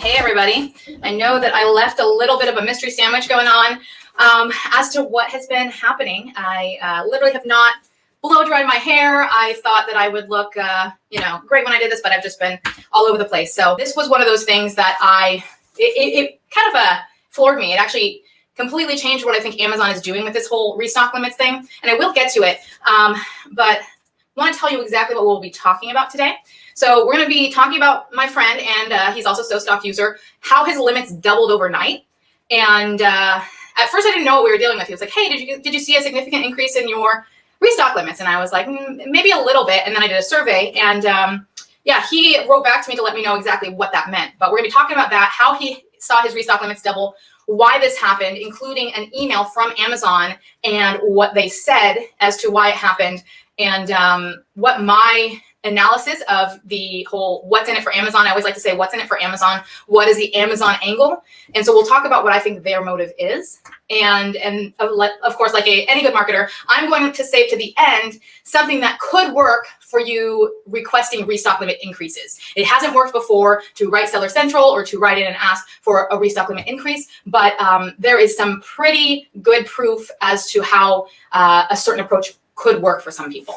Hey everybody. I know that I left a little bit of a mystery sandwich going on as to what has been happening. I literally have not blow dried my hair. I thought that I would look, great when I did this, but I've just been all over the place. So this was one of those things that it kind of floored me. It actually completely changed what I think Amazon is doing with this whole restock limits thing. And I will get to it, but I want to tell you exactly what we'll be talking about today. So we're going to be talking about my friend, and he's also a Restock user, how his limits doubled overnight. And at first I didn't know what we were dealing with. He was like, hey, did you see a significant increase in your restock limits? And I was like, maybe a little bit. And then I did a survey, and he wrote back to me to let me know exactly what that meant. But we're going to be talking about that, how he saw his restock limits double, why this happened, including an email from Amazon and what they said as to why it happened, and what my analysis of the whole what's in it for Amazon. I always like to say, what's in it for Amazon? What is the Amazon angle? And so we'll talk about what I think their motive is. And of course, like any good marketer, I'm going to save to the end something that could work for you requesting restock limit increases. It hasn't worked before to write Seller Central or to write in and ask for a restock limit increase, but there is some pretty good proof as to how a certain approach could work for some people.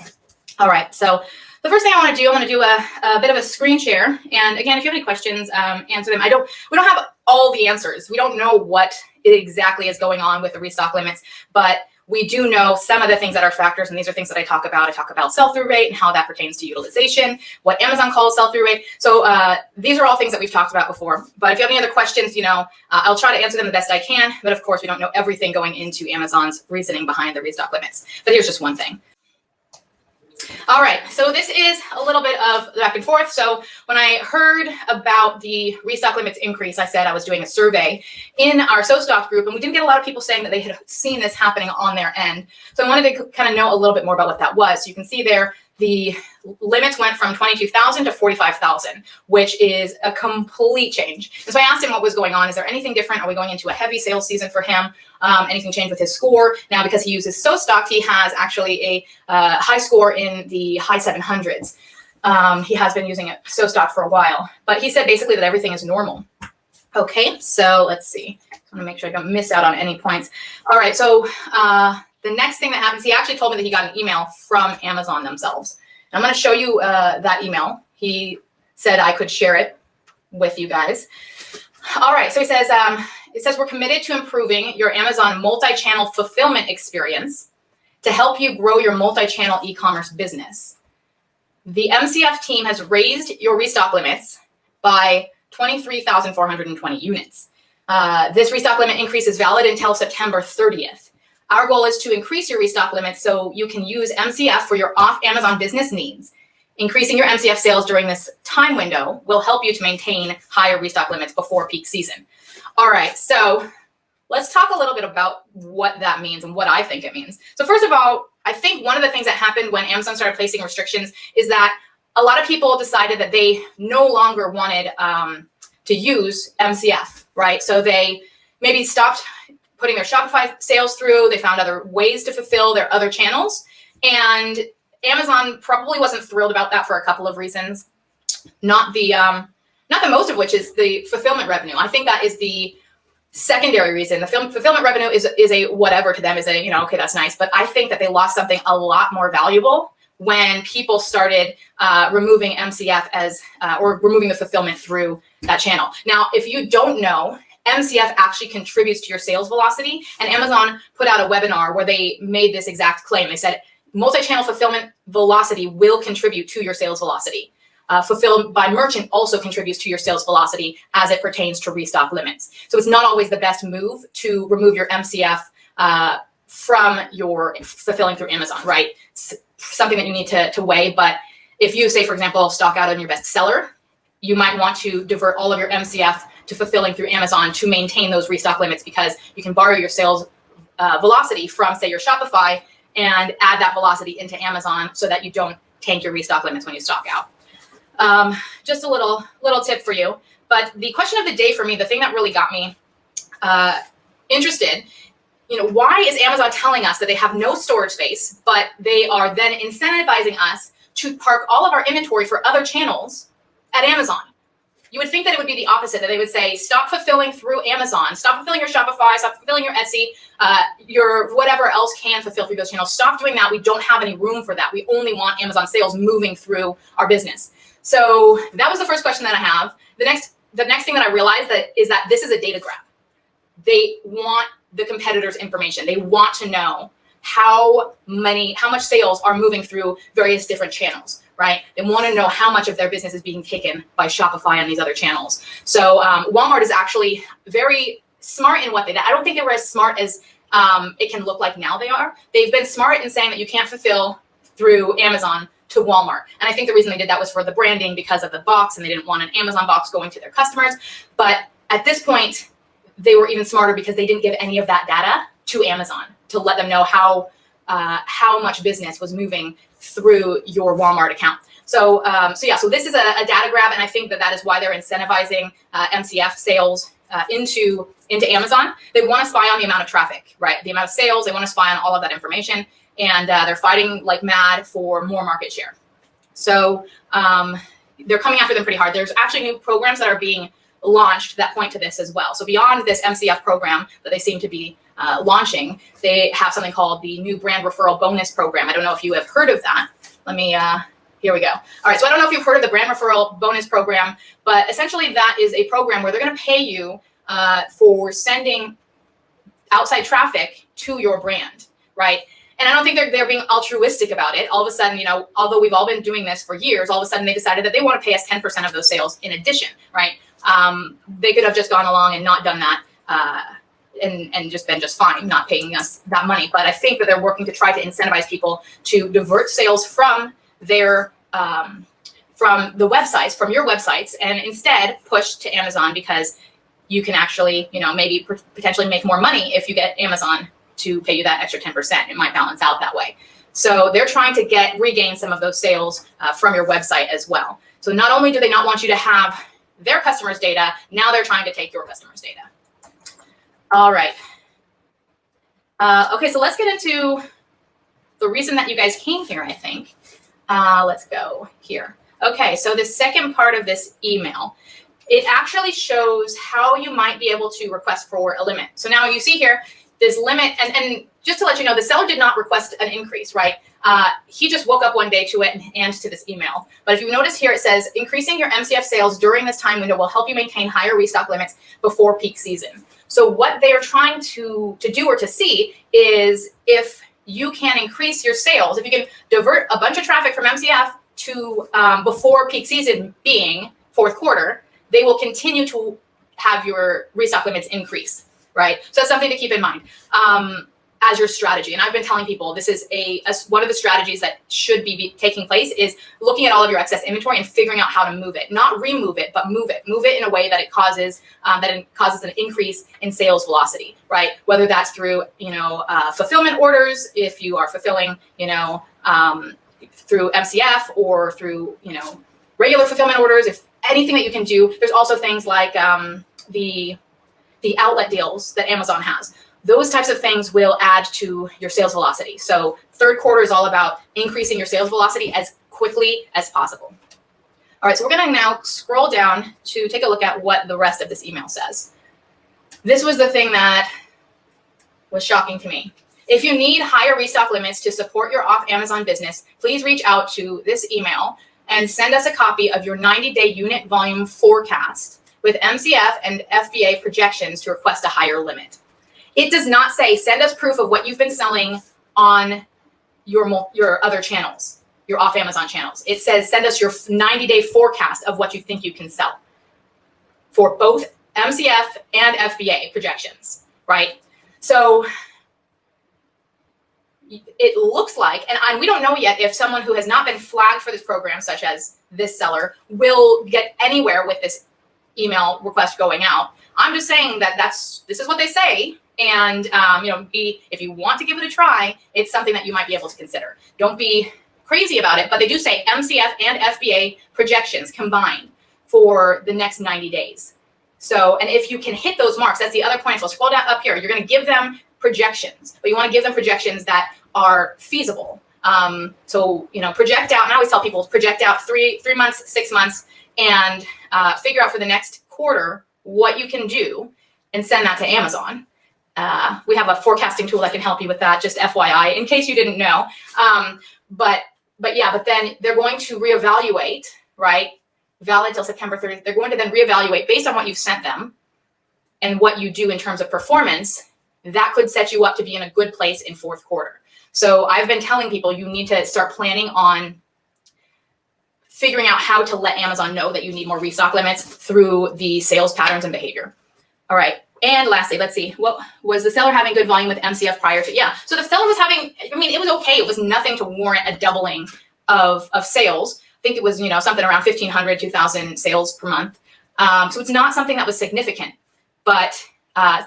All right, so the first thing I want to do a bit of a screen share. And again, if you have any questions, answer them. We don't have all the answers. We don't know what exactly is going on with the restock limits, but we do know some of the things that are factors, and these are things that I talk about. I talk about sell-through rate and how that pertains to utilization, what Amazon calls sell-through rate. So these are all things that we've talked about before. But if you have any other questions, I'll try to answer them the best I can. But of course, we don't know everything going into Amazon's reasoning behind the restock limits. But here's just one thing. All right, so this is a little bit of back and forth. So when I heard about the restock limits increase, I said I was doing a survey in our Restock group, and we didn't get a lot of people saying that they had seen this happening on their end. So I wanted to kind of know a little bit more about what that was. So you can see there, the limits went from 22,000 to 45,000, which is a complete change. And so I asked him what was going on. Is there anything different? Are we going into a heavy sales season for him? Anything changed with his score? Now, because he uses Restock, he has actually a high score in the high 700s. He has been using Restock for a while, but he said basically that everything is normal. Okay, so let's see. I want to make sure I don't miss out on any points. All right, so the next thing that happens, he actually told me that he got an email from Amazon themselves. And I'm going to show you that email. He said I could share it with you guys. All right, so he says, it says, we're committed to improving your Amazon multi-channel fulfillment experience to help you grow your multi-channel e-commerce business. The MCF team has raised your restock limits by 23,420 units. This restock limit increase is valid until September 30th. Our goal is to increase your restock limits so you can use MCF for your off-Amazon business needs. Increasing your MCF sales during this time window will help you to maintain higher restock limits before peak season. All right, so let's talk a little bit about what that means and what I think it means. So first of all, I think one of the things that happened when Amazon started placing restrictions is that a lot of people decided that they no longer wanted to use MCF, right? So they maybe stopped putting their Shopify sales through. They found other ways to fulfill their other channels. And Amazon probably wasn't thrilled about that for a couple of reasons. Not the most of which is the fulfillment revenue. I think that is the secondary reason. The fulfillment revenue is a whatever to them, is a, okay, that's nice. But I think that they lost something a lot more valuable when people started removing MCF or removing the fulfillment through that channel. Now, if you don't know, MCF actually contributes to your sales velocity. And Amazon put out a webinar where they made this exact claim. They said, multi-channel fulfillment velocity will contribute to your sales velocity. Fulfilled by merchant also contributes to your sales velocity as it pertains to restock limits. So it's not always the best move to remove your MCF from your fulfilling through Amazon, right? It's something that you need to weigh. But if you say, for example, stock out on your best seller, you might want to divert all of your MCF to fulfilling through Amazon to maintain those restock limits, because you can borrow your sales velocity from, say, your Shopify and add that velocity into Amazon so that you don't tank your restock limits when you stock out. Just a little tip for you. But the question of the day for me, the thing that really got me interested, why is Amazon telling us that they have no storage space, but they are then incentivizing us to park all of our inventory for other channels at Amazon? You would think that it would be the opposite, that they would say, stop fulfilling through Amazon, stop fulfilling your Shopify, stop fulfilling your Etsy, your whatever else can fulfill through those channels. Stop doing that. We don't have any room for that. We only want Amazon sales moving through our business. So that was the first question that I have. The next thing that I realized is that this is a data grab. They want the competitors' information. They want to know how much sales are moving through various different channels, right? They want to know how much of their business is being taken by Shopify and these other channels. So Walmart is actually very smart in what they did. I don't think they were as smart as it can look like now they are. They've been smart in saying that you can't fulfill through Amazon to Walmart. And I think the reason they did that was for the branding because of the box, and they didn't want an Amazon box going to their customers. But at this point, they were even smarter because they didn't give any of that data to Amazon to let them know how much business was moving through your Walmart account. So this is a data grab, and I think that is why they're incentivizing MCF sales into Amazon. They want to spy on the amount of traffic, right? The amount of sales. They want to spy on all of that information, and they're fighting like mad for more market share. So they're coming after them pretty hard. There's actually new programs that are being launched that point to this as well. So beyond this MCF program that they seem to be launching, they have something called the new brand referral bonus program. I don't know if you have heard of that. Let me, here we go. All right, so I don't know if you've heard of the brand referral bonus program, but essentially that is a program where they're going to pay you for sending outside traffic to your brand, right? And I don't think they're being altruistic about it. All of a sudden, although we've all been doing this for years, all of a sudden they decided that they want to pay us 10% of those sales in addition, right? They could have just gone along and not done that and just been just fine, not paying us that money. But I think that they're working to try to incentivize people to divert sales from their from the websites, from your websites, and instead push to Amazon, because you can actually, maybe potentially make more money if you get Amazon to pay you that extra 10%. It might balance out that way. So they're trying to regain some of those sales from your website as well. So not only do they not want you to have their customers' data, now they're trying to take your customers' data. All right. Okay, so let's get into the reason that you guys came here, I think. Let's go here. Okay, so the second part of this email, it actually shows how you might be able to request for a limit. So now you see here, this limit, and just to let you know, the seller did not request an increase, right? He just woke up one day to it and to this email. But if you notice here, it says, increasing your MCF sales during this time window will help you maintain higher restock limits before peak season. So what they are trying to do or to see is if you can increase your sales, if you can divert a bunch of traffic from MCF to before peak season being fourth quarter, they will continue to have your restock limits increase, right? So that's something to keep in mind as your strategy. And I've been telling people this is one of the strategies that should be taking place is looking at all of your excess inventory and figuring out how to move it, not remove it, but move it. Move it in a way that it causes an increase in sales velocity, right? Whether that's through fulfillment orders, if you are fulfilling through MCF or through regular fulfillment orders, if anything that you can do. There's also things like the outlet deals that Amazon has. Those types of things will add to your sales velocity. So third quarter is all about increasing your sales velocity as quickly as possible. All right, so we're going to now scroll down to take a look at what the rest of this email says. This was the thing that was shocking to me. If you need higher restock limits to support your off Amazon business, please reach out to this email and send us a copy of your 90-day unit volume forecast with MCF and FBA projections to request a higher limit. It does not say send us proof of what you've been selling on your other channels, your off Amazon channels. It says send us your 90-day forecast of what you think you can sell for both MCF and FBA projections, right? So it looks like, and we don't know yet if someone who has not been flagged for this program, such as this seller, will get anywhere with this email request going out. I'm just saying that this is what they say. And, if you want to give it a try, it's something that you might be able to consider. Don't be crazy about it, but they do say MCF and FBA projections combined for the next 90 days. So, and if you can hit those marks, that's the other point. So scroll down up here. You're going to give them projections, but you want to give them projections that are feasible. Project out, and I always tell people, project out three months, 6 months, and figure out for the next quarter what you can do and send that to Amazon. We have a forecasting tool that can help you with that, just FYI, in case you didn't know. But then they're going to reevaluate, right? Valid till September 30th. They're going to then reevaluate based on what you've sent them and what you do in terms of performance. That could set you up to be in a good place in fourth quarter. So I've been telling people you need to start planning on figuring out how to let Amazon know that you need more restock limits through the sales patterns and behavior. All right. And lastly, let's see, what was the seller having good volume with MCF prior to? Yeah. So the seller was having, I mean, it was okay. It was nothing to warrant a doubling of sales. I think it was, something around 1,500, 2,000 sales per month. So it's not something that was significant, but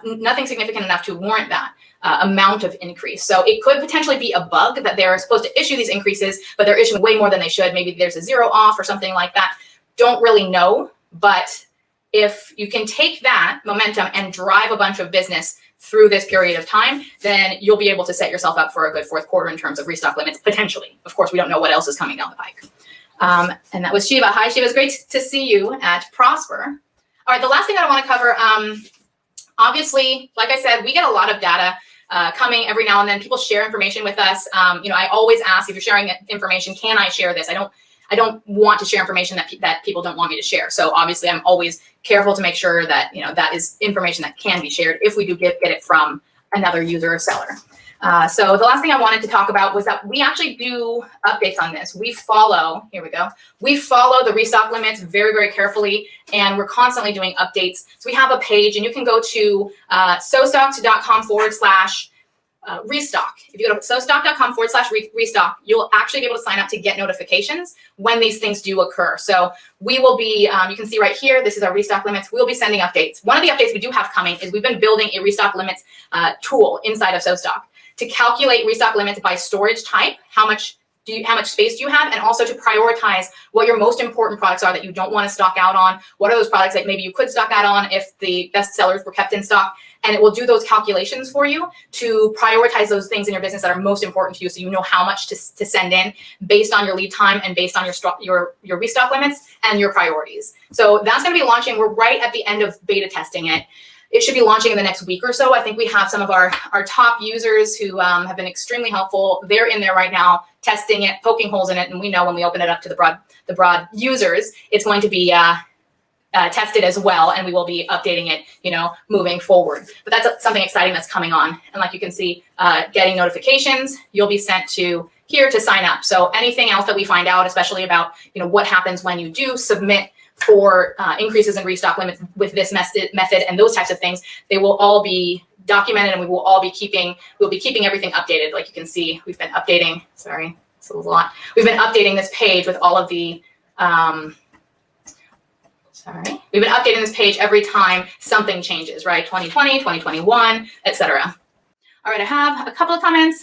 nothing significant enough to warrant that amount of increase. So it could potentially be a bug that they're supposed to issue these increases, but they're issuing way more than they should. Maybe there's a zero off or something like that. Don't really know, but if you can take that momentum and drive a bunch of business through this period of time, then you'll be able to set yourself up for a good fourth quarter in terms of restock limits, potentially. Of course, we don't know what else is coming down the pike. And that was Shiva. Hi, Shiva. It's great to see you at Prosper. All right, the last thing I want to cover, obviously, like I said, we get a lot of data coming every now and then. People share information with us. I always ask, if you're sharing information, can I share this? I don't want to share information that people don't want me to share. So obviously, I'm always careful to make sure that that is information that can be shared if we do get it from another user or seller. So the last thing I wanted to talk about was that we actually do updates on this. We follow the restock limits very, very carefully, and we're constantly doing updates. So we have a page, and you can go to sostock.com/restock. If you go to sostock.com/restock, you'll actually be able to sign up to get notifications when these things do occur. So we will be, you can see right here, this is our restock limits. We'll be sending updates. One of the updates we do have coming is we've been building a restock limits tool inside of SoStock to calculate restock limits by storage type. How much space do you have? And also to prioritize what your most important products are that you don't want to stock out on. What are those products that maybe you could stock out on if the best sellers were kept in stock? And it will do those calculations for you to prioritize those things in your business that are most important to you, so you know how much to send in based on your lead time and based on your restock limits and your priorities. So that's going to be launching. We're right at the end of beta testing it. It should be launching in the next week or so. I think we have some of our top users who have been extremely helpful. They're in there right now testing it, poking holes in it, and we know when we open it up to the broad users, it's going to be tested as well, and we will be updating it, moving forward. But that's something exciting that's coming on. And like you can see, getting notifications, you'll be sent to here to sign up. So anything else that we find out, especially about what happens when you do submit for increases in restock limits with this method and those types of things, they will all be documented, and we'll be keeping everything updated. Like you can see, we've been updating, sorry, it's a lot. We've been updating this page with all of the, we've been updating this page every time something changes, right? 2020, 2021, etc. All right, I have a couple of comments.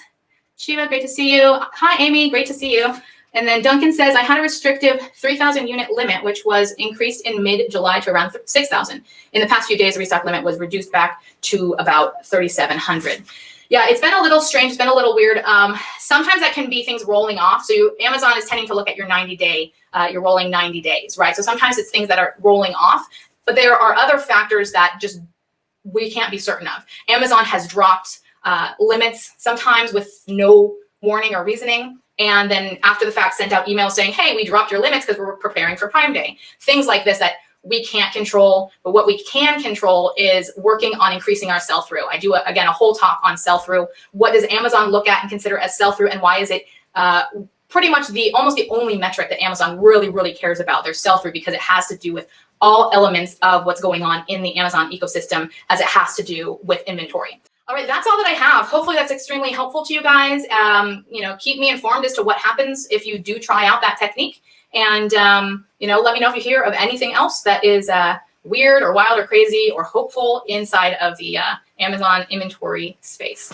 Shiva, great to see you. Hi, Amy, great to see you. And then Duncan says, I had a restrictive 3,000 unit limit, which was increased in mid-July to around 6,000. In the past few days, the restock limit was reduced back to about 3,700. Yeah, it's been a little strange. It's been a little weird. Sometimes that can be things rolling off. So Amazon is tending to look at your 90-day, your rolling 90 days, right? So sometimes it's things that are rolling off, but there are other factors that just we can't be certain of. Amazon has dropped limits sometimes with no warning or reasoning, and then after the fact sent out emails saying, hey, we dropped your limits because we're preparing for Prime Day. Things like this that we can't control, but what we can control is working on increasing our sell-through. I do, again, a whole talk on sell-through. What does Amazon look at and consider as sell-through, and why is it pretty much almost the only metric that Amazon really, really cares about, their sell-through, because it has to do with all elements of what's going on in the Amazon ecosystem as it has to do with inventory. All right, that's all that I have. Hopefully that's extremely helpful to you guys. Keep me informed as to what happens if you do try out that technique. And, let me know if you hear of anything else that is weird or wild or crazy or hopeful inside of the Amazon inventory space.